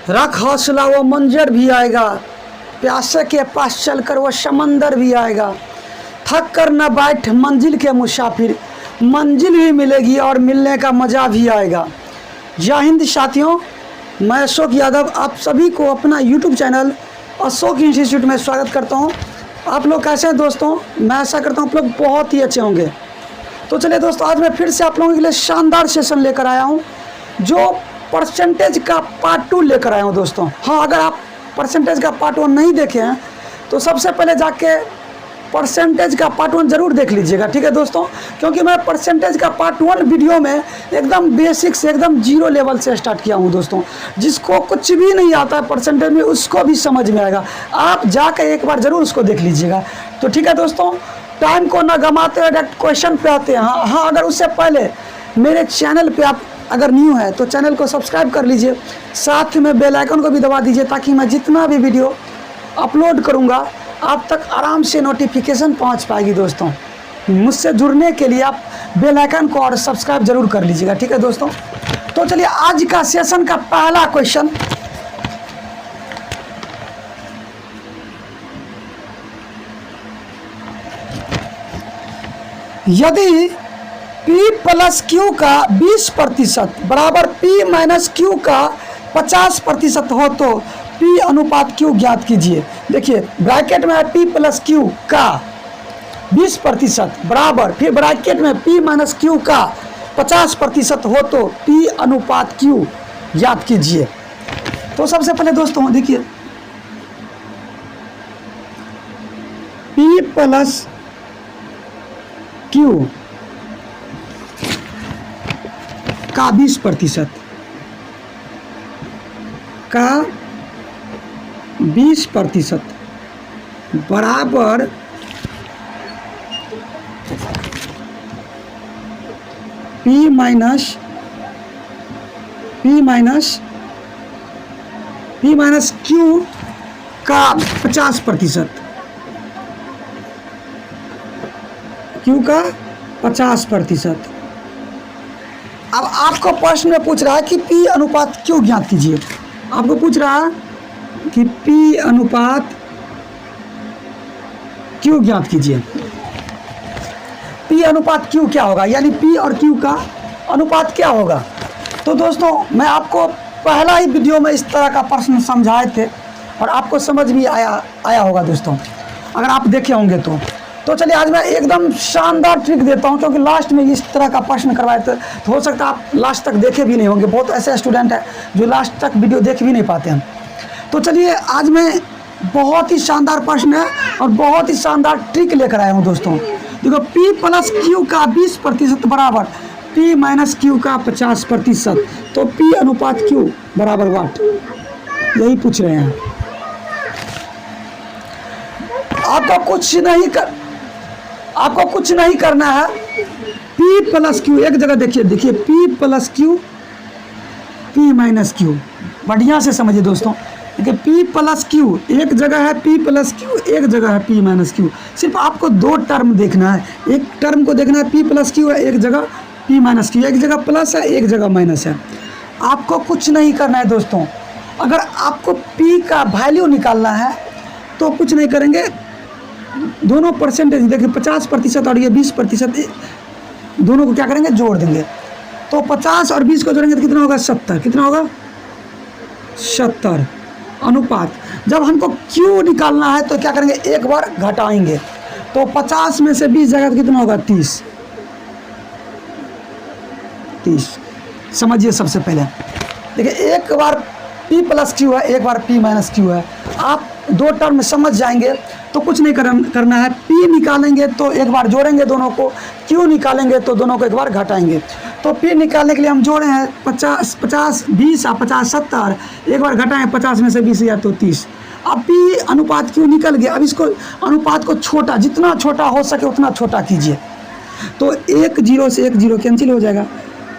रख हौसला वो मंजर भी आएगा, प्यासे के पास चलकर वो समंदर भी आएगा। थक कर न बैठ मंजिल के मुसाफिर, मंजिल भी मिलेगी और मिलने का मज़ा भी आएगा। जय हिंद साथियों, मैं अशोक यादव आप सभी को अपना YouTube चैनल अशोक इंस्टीट्यूट में स्वागत करता हूं। आप लोग कैसे हैं दोस्तों? मैं आशा करता हूं आप लोग बहुत ही अच्छे होंगे। तो चलिए दोस्तों, आज मैं फिर से आप लोगों के लिए शानदार सेशन लेकर आया हूं, जो परसेंटेज का पार्ट 2 लेकर आया हूं दोस्तों। हाँ, अगर आप परसेंटेज का पार्ट 1 नहीं देखे हैं तो सबसे पहले जाके परसेंटेज का पार्ट 1 ज़रूर देख लीजिएगा, ठीक है दोस्तों। क्योंकि मैं परसेंटेज का पार्ट 1 वीडियो में एकदम बेसिक से एकदम जीरो लेवल से स्टार्ट किया हूं दोस्तों। जिसको कुछ भी नहीं आता है परसेंटेज में, उसको भी समझ में आएगा। आप जाकर एक बार ज़रूर उसको देख लीजिएगा। तो ठीक है दोस्तों, टाइम को ना गंवाते हुए डायरेक्ट क्वेश्चन पे आते हैं। हाँ, अगर उससे पहले मेरे चैनल पर आप अगर न्यू है तो चैनल को सब्सक्राइब कर लीजिए, साथ में बेल आइकन को भी दबा दीजिए, ताकि मैं जितना भी वीडियो अपलोड करूँगा आप तक आराम से नोटिफिकेशन पहुंच पाएगी दोस्तों। मुझसे जुड़ने के लिए आप बेल आइकन को और सब्सक्राइब जरूर कर लीजिएगा, ठीक है दोस्तों। तो चलिए आज का सेशन का पहला क्वेश्चन, यदि P प्लस Q का 20% बराबर P माइनस Q का 50% हो तो P अनुपात Q ज्ञात कीजिए। देखिए ब्रैकेट में है P प्लस Q का 20% बराबर, फिर ब्रैकेट में P माइनस Q का 50% हो तो P अनुपात Q ज्ञात कीजिए। तो सबसे पहले दोस्तों देखिए, P प्लस Q का 20% का 20% बराबर P माइनस Q का 50%, Q का 50%। अब आपको प्रश्न में पूछ रहा है कि P अनुपात Q ज्ञात कीजिए। आपको पूछ रहा है कि P अनुपात Q ज्ञात कीजिए। P अनुपात Q क्या होगा, यानी P और Q का अनुपात क्या होगा? तो दोस्तों मैं आपको पहला ही वीडियो में इस तरह का प्रश्न समझाए थे और आपको समझ भी आया होगा दोस्तों, अगर आप देखे होंगे तो चलिए आज मैं एकदम शानदार ट्रिक देता हूं, क्योंकि लास्ट में इस तरह का प्रश्न करवाए थे तो हो सकता है आप लास्ट तक देखे भी नहीं होंगे। बहुत ऐसे स्टूडेंट हैं जो लास्ट तक वीडियो देख भी नहीं पाते हैं। तो चलिए आज मैं बहुत ही शानदार प्रश्न है और बहुत ही शानदार ट्रिक लेकर आया हूं दोस्तों। देखो P प्लस Q का 20% बराबर P माइनस Q का 50%, तो P अनुपात Q बराबर वाट, यही पूछ रहे हैं। आपको कुछ नहीं करना है। P प्लस Q एक जगह देखिए P plus Q, P minus Q, बढ़िया से समझिए दोस्तों। देखिए P प्लस Q एक जगह है, P प्लस Q एक जगह है, P माइनस Q। सिर्फ आपको दो टर्म देखना है। एक टर्म को देखना है P प्लस Q है, एक जगह P माइनस Q, एक जगह प्लस है एक जगह माइनस है। आपको कुछ नहीं करना है दोस्तों। अगर आपको P का वैल्यू निकालना है तो कुछ नहीं करेंगे, दोनों परसेंटेज देखिए 50% और ये 20%, दोनों को क्या करेंगे, जोड़ देंगे। तो 50 और 20 को जोड़ेंगे तो कितना होगा, 70। कितना होगा, 70 अनुपात। जब हमको Q निकालना है तो क्या करेंगे, एक बार घटाएंगे। तो 50 में से 20 जाएगा तो कितना होगा, 30। समझिए सबसे पहले देखिए, एक बार P प्लस Q है, एक बार P माइनस Q है। आप दो टर्म समझ जाएंगे तो कुछ नहीं करना है। P निकालेंगे तो एक बार जोड़ेंगे दोनों को, Q निकालेंगे तो दोनों को एक बार घटाएंगे। तो P निकालने के लिए हम जोड़े हैं 50 20 और 50 70, एक बार घटाएं 50 में से 20 गया तो 30। अब P अनुपात Q निकल गया। अब इसको अनुपात को छोटा, जितना छोटा हो सके उतना छोटा कीजिए। तो 1 0 से 1 0 कैंसिल हो जाएगा,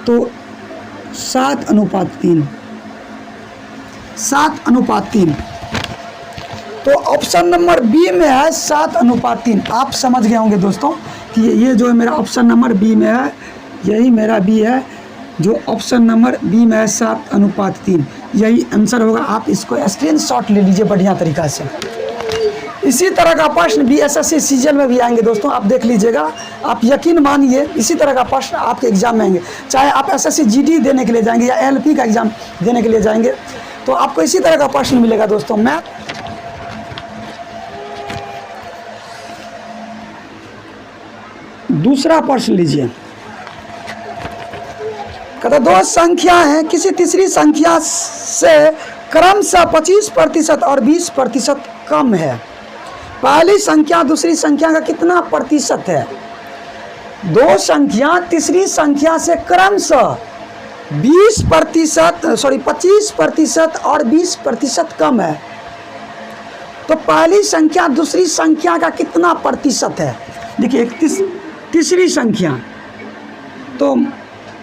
तो 7 अनुपात 3, 7 अनुपात 3। तो ऑप्शन नंबर बी में है 7 अनुपात 3। आप समझ गए होंगे दोस्तों कि ये जो है मेरा ऑप्शन नंबर बी में है, यही मेरा बी है जो ऑप्शन नंबर बी में है 7:3, यही आंसर होगा। आप इसको स्क्रीनशॉट ले लीजिए बढ़िया तरीका से। इसी तरह का प्रश्न BSSC सीजन में भी आएंगे दोस्तों, आप देख लीजिएगा। आप यकीन मानिए इसी तरह का प्रश्न आपके एग्जाम में आएंगे, चाहे आप SSC GD देने के लिए जाएंगे या LP का एग्जाम देने के लिए जाएंगे, तो आपको इसी तरह का प्रश्न मिलेगा दोस्तों। मैं दूसरा प्रश्न लीजिए। कहता दो संख्या हैं, किसी तीसरी संख्या से क्रमशः 25% और 20% कम है। पहली संख्या दूसरी संख्या का कितना प्रतिशत है? दो संख्या तीसरी संख्या से क्रमशः 25% और 20% कम है, तो पहली संख्या दूसरी संख्या का कितना प्रतिशत है? देखिए तीसरी संख्या, तो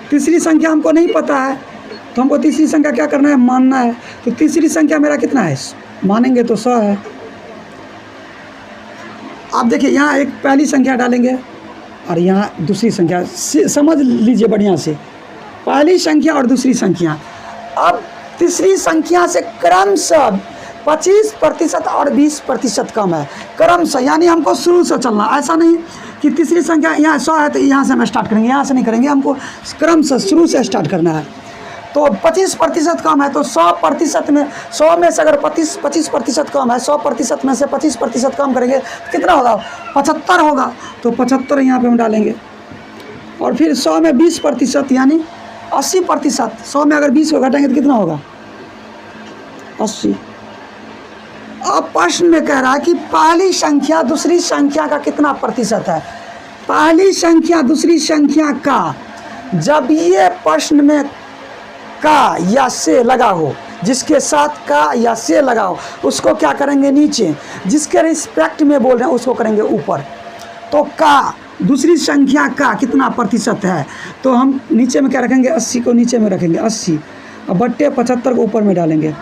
तीसरी संख्या हमको नहीं पता है, तो हमको तीसरी संख्या क्या करना है? मानना है। तो तीसरी संख्या मेरा कितना है? मानेंगे तो 100 है। आप देखिए यहाँ एक पहली संख्या डालेंगे और यहाँ दूसरी संख्या, समझ लीजिए बढ़िया से, पहली संख्या और दूसरी संख्या। अब तीसरी संख्या से क्रमशः 25% और 20% कम है। क्रमशः यानी हमको शुरू से चलना, ऐसा नहीं कि तीसरी संख्या यहाँ 100 है तो यहाँ से हम स्टार्ट करेंगे, यहाँ से नहीं करेंगे, हमको क्रमशः शुरू से स्टार्ट करना है। तो 25% कम है, तो 100% में 100 में से अगर 25% कम है, 100% में से 25% कम करेंगे तो कितना होगा? 75 होगा। तो 75 यहाँ पे हम डालेंगे। और फिर 100 में 20% यानी 80%। 100 में अगर 20 को घटाएंगे तो कितना होगा? 80। अब प्रश्न में कह रहा है कि पहली संख्या दूसरी संख्या का कितना प्रतिशत है? पहली संख्या दूसरी संख्या का, जब ये प्रश्न में का या से लगा हो, जिसके साथ का या से लगा हो, उसको क्या करेंगे? नीचे। जिसके रिस्पेक्ट में बोल रहे हैं उसको करेंगे ऊपर। तो का दूसरी संख्या का कितना प्रतिशत है, तो हम नीचे में क्या रखेंगे? 80 को नीचे में रखेंगे, 80 और बट्टे 75 को ऊपर में डालेंगे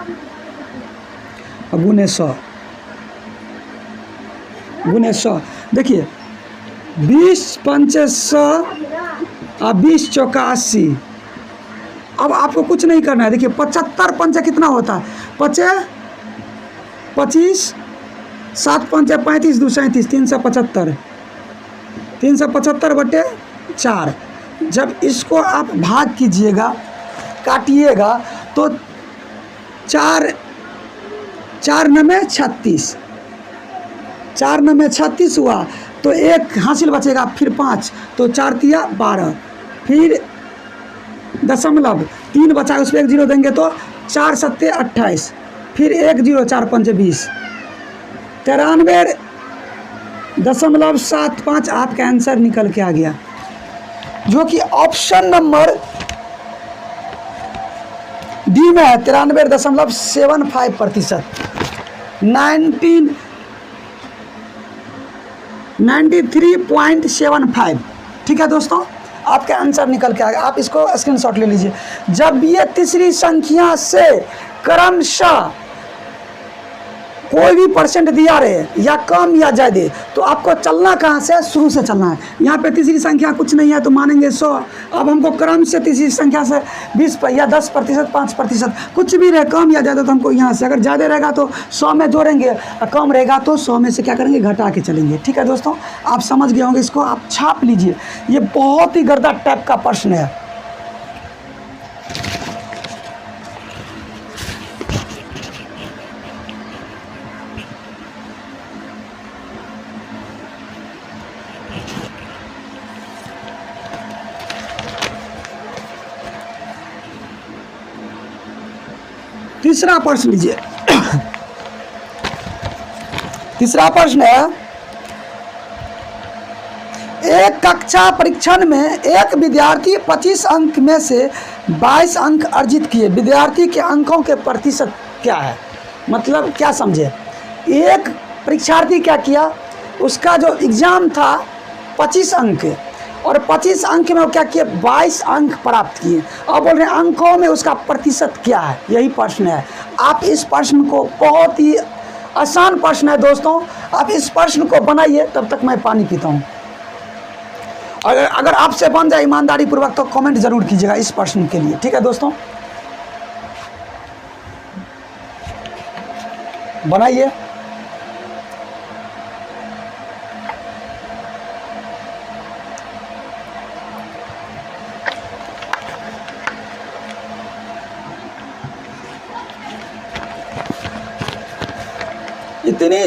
और गुने 100। देखिए 20 पंचे 100 और 20 चौका 80। अब आपको कुछ नहीं करना है। देखिए 75 पंचे कितना होता है? 25, 7 पंचे 35, 2 37, 375। 375 बटे 4। जब इसको आप भाग कीजिएगा, काटिएगा, तो 4 9 36, 4 9 36 हुआ, तो एक हासिल बचेगा, फिर 5, तो 4 तिया 12, फिर दशमलव 3 बचा, उस पर 1 0 देंगे तो 4 7 28, फिर 1 0, 4 5 20, 93.75 आपका आंसर निकल के आ गया, जो कि ऑप्शन नंबर डी में है। 93.75%, 93.75। ठीक है दोस्तों, आपका आंसर निकल के आएगा। आप इसको स्क्रीनशॉट ले लीजिए। जब ये तीसरी संख्या से क्रमशः कोई भी परसेंट दिया रहे या कम या ज़्यादा, तो आपको चलना कहाँ से? शुरू से चलना है। यहाँ पे तीसरी संख्या कुछ नहीं है तो मानेंगे 100। अब हमको क्रम से तीसरी संख्या से 20 या 10%, 5%, कुछ भी रहे कम या ज़्यादा, तो हमको यहाँ से, अगर ज़्यादा रहेगा तो 100 में जोड़ेंगे और कम रहेगा तो 100 में से क्या करेंगे? घटा के चलेंगे। ठीक है दोस्तों, आप समझ गए होंगे। इसको आप छाप लीजिए, ये बहुत ही गर्दा टाइप का प्रश्न है। तीसरा प्रश्न लीजिए। तीसरा प्रश्न है, एक कक्षा परीक्षण में एक विद्यार्थी 25 अंक में से 22 अंक अर्जित किए। विद्यार्थी के अंकों के प्रतिशत क्या है? मतलब क्या समझे? एक परीक्षार्थी क्या किया, उसका जो एग्जाम था 25 अंक, और 25 अंक में वो क्या किए? 22 अंक प्राप्त किए। और बोल रहे हैं अंकों में उसका प्रतिशत क्या है? यही प्रश्न है। आप इस प्रश्न को, बहुत ही आसान प्रश्न है दोस्तों, आप इस प्रश्न को बनाइए, तब तक मैं पानी पीता हूँ। अगर आपसे बन जाए ईमानदारी पूर्वक तो कमेंट जरूर कीजिएगा इस प्रश्न के लिए, ठीक है दोस्तों। बनाइए। इतनी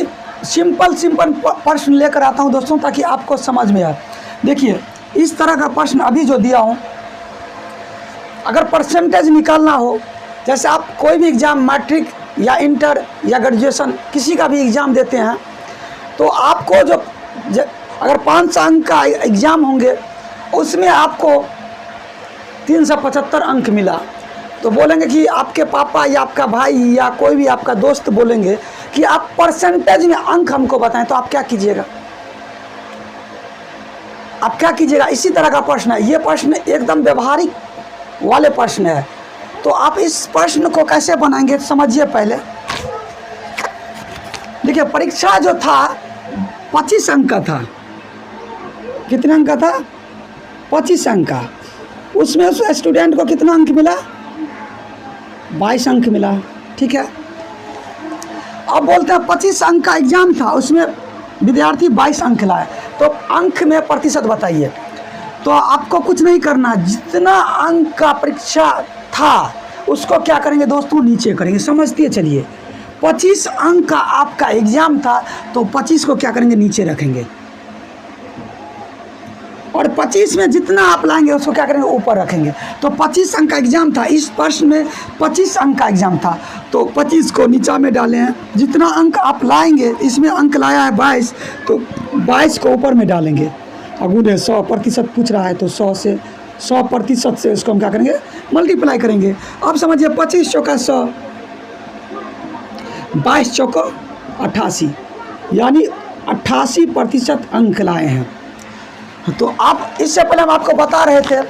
सिंपल प्रश्न लेकर आता हूं दोस्तों ताकि आपको समझ में आए। देखिए इस तरह का प्रश्न अभी जो दिया हूं, अगर परसेंटेज निकालना हो, जैसे आप कोई भी एग्ज़ाम मैट्रिक या इंटर या ग्रेजुएशन किसी का भी एग्ज़ाम देते हैं तो आपको जो अगर 500 अंक का एग्ज़ाम होंगे उसमें आपको 375 अंक मिला तो बोलेंगे कि आपके पापा या आपका भाई या कोई भी आपका दोस्त बोलेंगे कि आप परसेंटेज में अंक हमको बताएं, तो आप क्या कीजिएगा? आप क्या कीजिएगा? इसी तरह का प्रश्न है। ये प्रश्न एकदम व्यवहारिक वाले प्रश्न है। तो आप इस प्रश्न को कैसे बनाएंगे समझिए पहले। देखिए परीक्षा जो था 25 अंक का था। कितने अंक का था? 25 अंक का। उसमें उस स्टूडेंट को कितना अंक मिला? 22 अंक मिला, ठीक है। अब बोलते हैं 25 अंक का एग्जाम था, उसमें विद्यार्थी 22 अंक लाए, तो अंक में प्रतिशत बताइए। तो आपको कुछ नहीं करना, जितना अंक का परीक्षा था उसको क्या करेंगे दोस्तों, नीचे करेंगे। समझते चलिए 25 अंक का आपका एग्जाम था तो 25 को क्या करेंगे, नीचे रखेंगे, और 25 में जितना आप लाएंगे उसको क्या करेंगे, ऊपर रखेंगे। तो 25 अंक का एग्जाम था, इस प्रश्न में 25 अंक का एग्जाम था तो 25 को नीचा में डाले हैं। जितना अंक आप लाएंगे, इसमें अंक लाया है 22 तो 22 को ऊपर में डालेंगे। अगुने 100% पूछ रहा है तो 100% से उसको हम क्या करेंगे, मल्टीप्लाई करेंगे। अब समझिए 25 चौका 100, 22 चौका 88, यानी 88% अंक लाए हैं। तो आप इससे पहले हम आपको बता रहे थे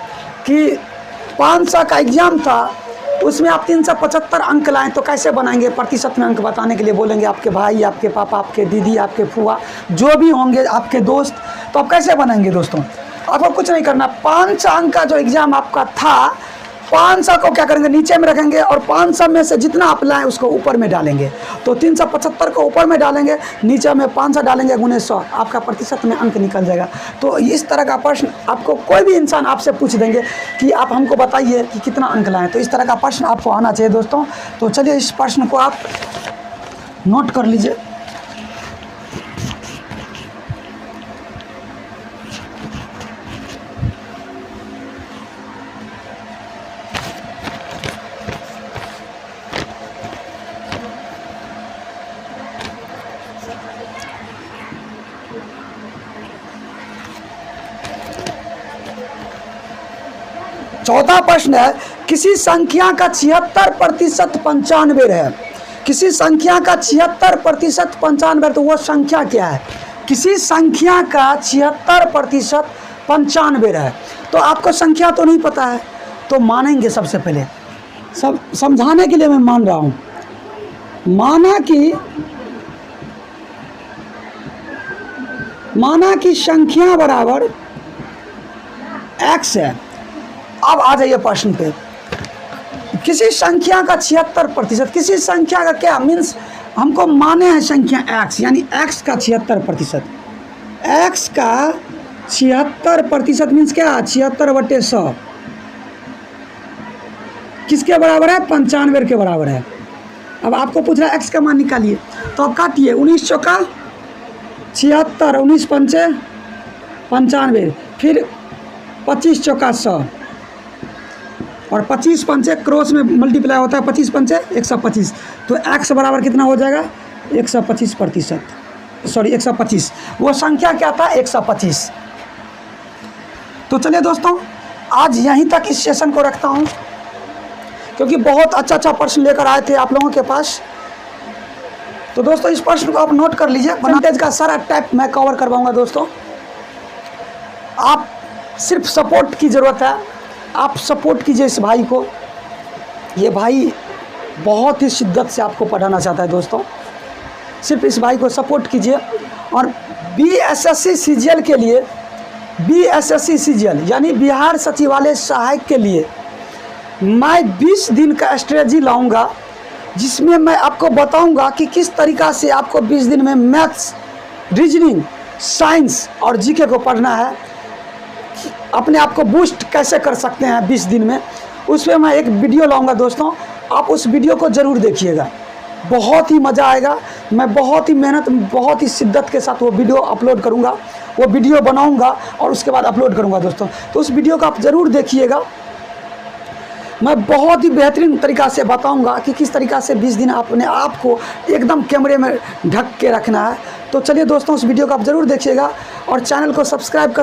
कि 500 का एग्जाम था, उसमें आप 375 अंक लाएं तो कैसे बनाएंगे? प्रतिशत में अंक बताने के लिए बोलेंगे आपके भाई, आपके पापा, आपके दीदी, आपके फूफा, जो भी होंगे आपके दोस्त, तो आप कैसे बनाएंगे दोस्तों? आपको कुछ नहीं करना। 500 अंक का जो एग्ज़ाम आपका था, 500 को क्या करेंगे, नीचे में रखेंगे, और 500 में से जितना आप लाएँ उसको ऊपर में डालेंगे। तो 375 को ऊपर में डालेंगे, नीचे में 500 डालेंगे, गुने 100, आपका प्रतिशत में अंक निकल जाएगा। तो इस तरह का प्रश्न आपको कोई भी इंसान आपसे पूछ देंगे कि आप हमको बताइए कि कितना अंक लाएँ, तो इस तरह का प्रश्न आपको आना चाहिए दोस्तों। तो चलिए इस प्रश्न को आप नोट कर लीजिए। चौथा प्रश्न है, किसी संख्या का 76% 95 है। किसी संख्या का 76% 95, तो वो संख्या क्या है? किसी संख्या का 76% 95 है। तो आपको संख्या तो नहीं पता है, तो मानेंगे सबसे पहले, सब समझाने के लिए मैं मान रहा हूँ। माना कि संख्या बराबर x है। अब आ जाइए प्रश्न पे। किसी संख्या का 76%, किसी संख्या का क्या मीन्स, हमको माने हैं संख्या x, यानी x का 76%। x का 76% मीन्स क्या? 76/100 किसके बराबर है? 95 के बराबर है। अब आपको पूछ रहा है x का मान निकालिए, तो आप काटिए। 19 चौका 76, 19 पंचे 95, फिर 25 चौका 100, और 25 पंचे क्रॉस में मल्टीप्लाई होता है, 25 पंचे 125, तो x बराबर कितना हो जाएगा? 125%, सॉरी 125। वो संख्या क्या था? 125। तो चलिए दोस्तों आज यहीं तक इस सेशन को रखता हूँ, क्योंकि बहुत अच्छा प्रश्न लेकर आए थे आप लोगों के पास। तो दोस्तों इस प्रश्न को आप नोट कर लीजिए। परसेंटेज का सारा टाइप मैं कवर करवाऊँगा दोस्तों। आप सिर्फ सपोर्ट की ज़रूरत है, आप सपोर्ट कीजिए इस भाई को। ये भाई बहुत ही शिद्दत से आपको पढ़ाना चाहता है दोस्तों। सिर्फ इस भाई को सपोर्ट कीजिए। और BSSC CGL के लिए BSSC CGL यानी बिहार सचिवालय सहायक के लिए मैं 20 दिन का स्ट्रेटजी लाऊंगा, जिसमें मैं आपको बताऊंगा कि किस तरीक़ा से आपको 20 दिन में मैथ्स, रीजनिंग, साइंस और जीके को पढ़ना है, अपने आप को बूस्ट कैसे कर सकते हैं 20 दिन में। उसमें मैं एक वीडियो लाऊंगा दोस्तों, आप उस वीडियो को ज़रूर देखिएगा, बहुत ही मज़ा आएगा। मैं बहुत ही मेहनत, बहुत ही शिद्दत के साथ वो वीडियो अपलोड करूँगा, वो वीडियो बनाऊँगा और उसके बाद अपलोड करूँगा दोस्तों। तो उस वीडियो को आप ज़रूर देखिएगा। मैं बहुत ही बेहतरीन तरीक़ा से बताऊंगा कि किस तरीक़ा से 20 दिन अपने आप को एकदम कैमरे में ढक के रखना है। तो चलिए दोस्तों, उस वीडियो को आप ज़रूर देखिएगा और चैनल को सब्सक्राइब कर